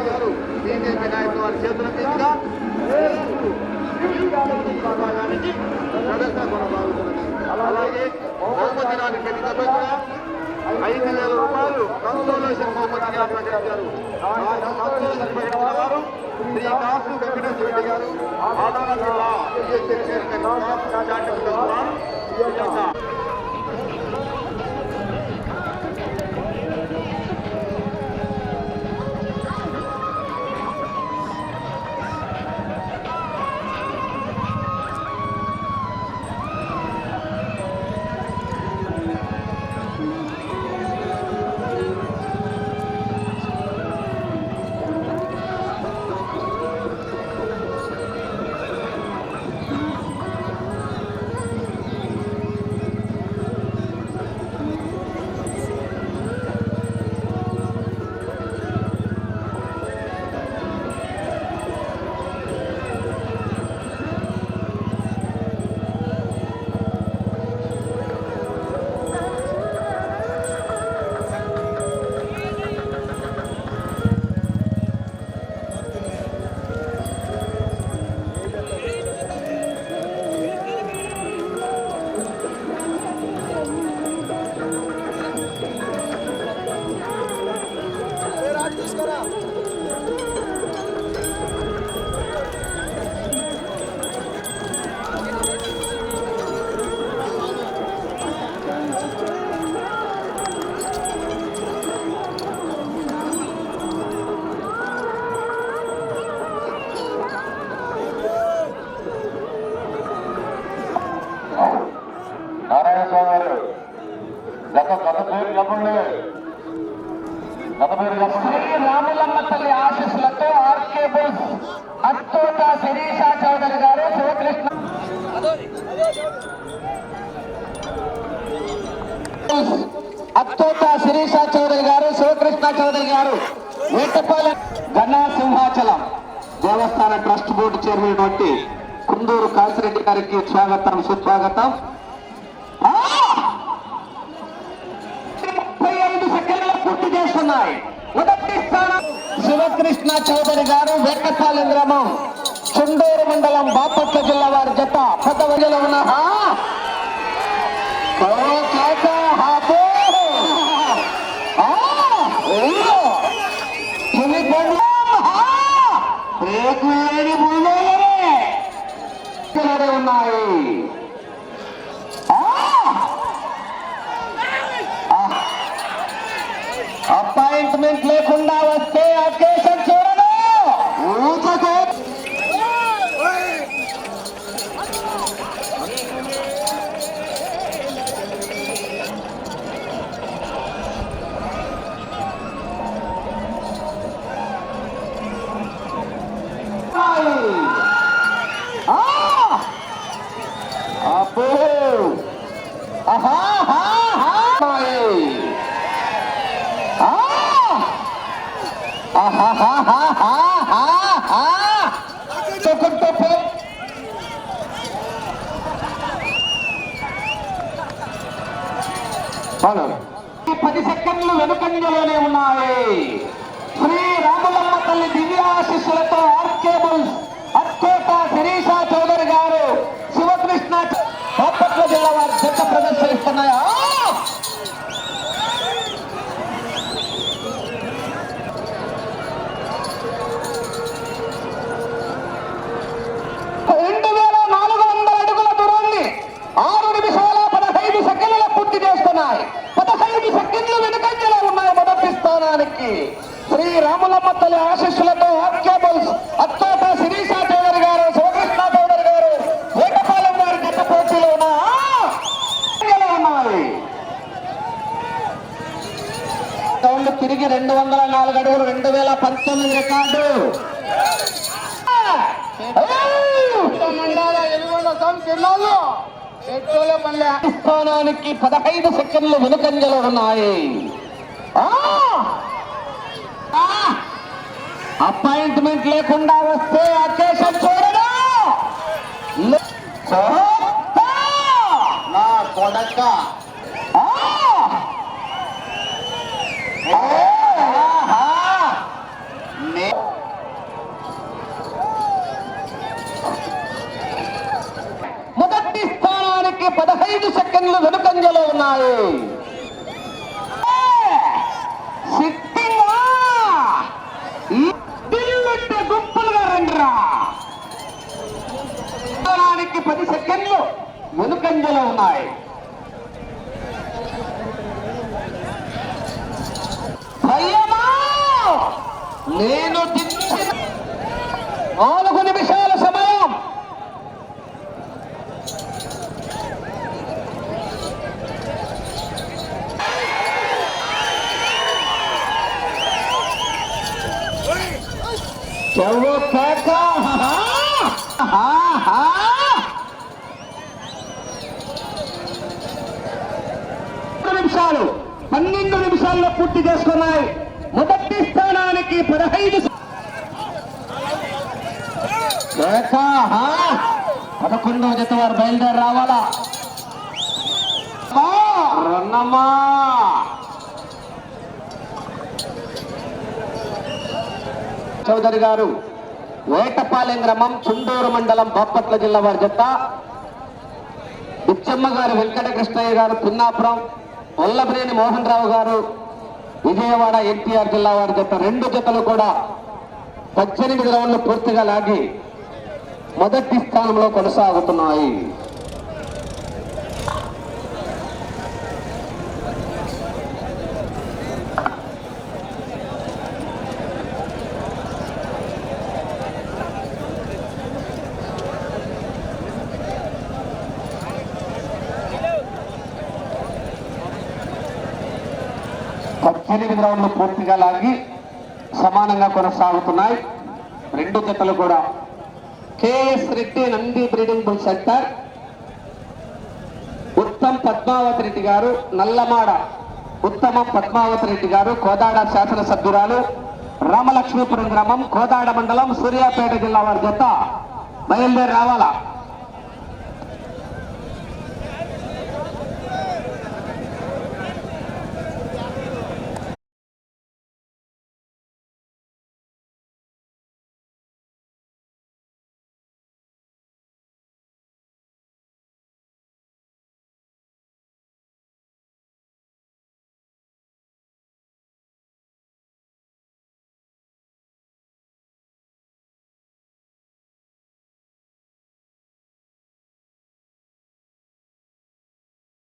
గారు బీజేపీ నాయకులు వారి చేతుల మీదుగా ప్రదర్శన కొనసాగుతున్నది. అలాగే బహుమతినానికి ప్రతిగా 5,000 రూపాయలు కన్సోలేషన్ బహుమతిగా ప్రకటించారు. కన్సోలేషన్ ప్రకటించిన వారు శ్రీ కాసు వెంకటేశ్వర రెడ్డి గారు, ఆదాల జిల్లా రాములమ్మ తల్లి ఆశీస్సులతో ఆర్కే బుల్స్ అత్తోట శిరీష చౌదరి గారు, శివకృష్ణ అత్తోట శిరీష చౌదరి గారు, శివకృష్ణ చౌదరి గారు, వేటపాలెం ఘన సింహాచలం దేవస్థాన ట్రస్ట్ బోర్డు చైర్మన్ వంటి కుందూరు కాసిరెడ్డి గారికి స్వాగతం, సుస్వాగతం. 35 సెకండ్ల పూర్తి చేస్తున్నాయి. మొదటి స్థానం శివకృష్ణ చౌదరి గారు, వేటపాలెం గ్రామం, చుండూరు మండలం, బాపట్ల జిల్లా వారి జత. పెద్దవజలో ఉన్న ఉన్నాయి. అపాయింట్మెంట్ లేకుండా వస్తే అకేషన్ చూడను. అబ్బో హలో 10 సెకండ్లు వెనుకంజలోనే ఉన్నాయి. శ్రీ రాములమ్మ తల్లి దివ్యాశిస్సులతో ఆర్కే బుల్స్ అత్తోట శిరీష చౌదరి గారు, శివకృష్ణ బాపట్ల జిల్లా వారి జత ప్రదర్శిస్తున్నాయా. శ్రీ రాములమ్మ తల్లి ఆశీస్సులతో ఆర్కే బుల్స్ అత్తోట శిరీష చౌదరి గారు, శివకృష్ణ చౌదరి గారు, వేటపాలెం వారి జత పోటీలో ఉన్నాయి. రౌండ్ తిరిగి 204 అడుగులు 2019 రికార్డు. స్థానానికి 15 సెకండ్లు వెనుకంజలో ఉన్నాయి. అపాయింట్మెంట్ లేకుండా వస్తే అకేషన్ చూడను. నా కొడక నే స్థానానికి 15 సెకండ్లు వెనుకంజలో ఉన్నాయి. సిట్టింగా గుంపులుగా రండిరా. స్థానానికి 10 సెకండ్లు వెనుకంజలో ఉన్నాయి. భయమా నేను దించిన 4 నిమిషాల సమయం. చెవు కేక. 12 నిమిషాల్లో పూర్తి చేసుకున్నాయి. మొదటి స్థానానికి 15. 11వ జత వారు బయలుదేరి రావాలా. రన్నమ్మా చౌదరి గారు వేటపాలెం గ్రామం చుండూరు మండలం బాపట్ల జిల్లా వారి జత. బిచ్చమ్మ గారు వెంకట కృష్ణయ్య గారు పిన్నాపురం, వల్లభనేని మోహన్ రావు గారు విజయవాడ ఎన్టీఆర్ జిల్లా వారి జత. 2 జతలు కూడా 18 రౌండ్లు పూర్తిగా లాగి మొదటి స్థానంలో కొనసాగుతున్నాయి. రౌండ్లు పూర్తిగా లాగి సమానంగా కొనసాగుతున్నాయి 2 జతలు కూడా. KS Reddy Nandi breeding bull centre, Uttam Padmavathi Reddy గారు నల్లమాడ, ఉత్తమం పద్మావతి రెడ్డి గారు కోదాడ శాసనసభ్యురాలు, రామలక్ష్మీపురం గ్రామం కోదాడ మండలం సూర్యాపేట జిల్లా వారి జత బయలుదేరి రావాలా.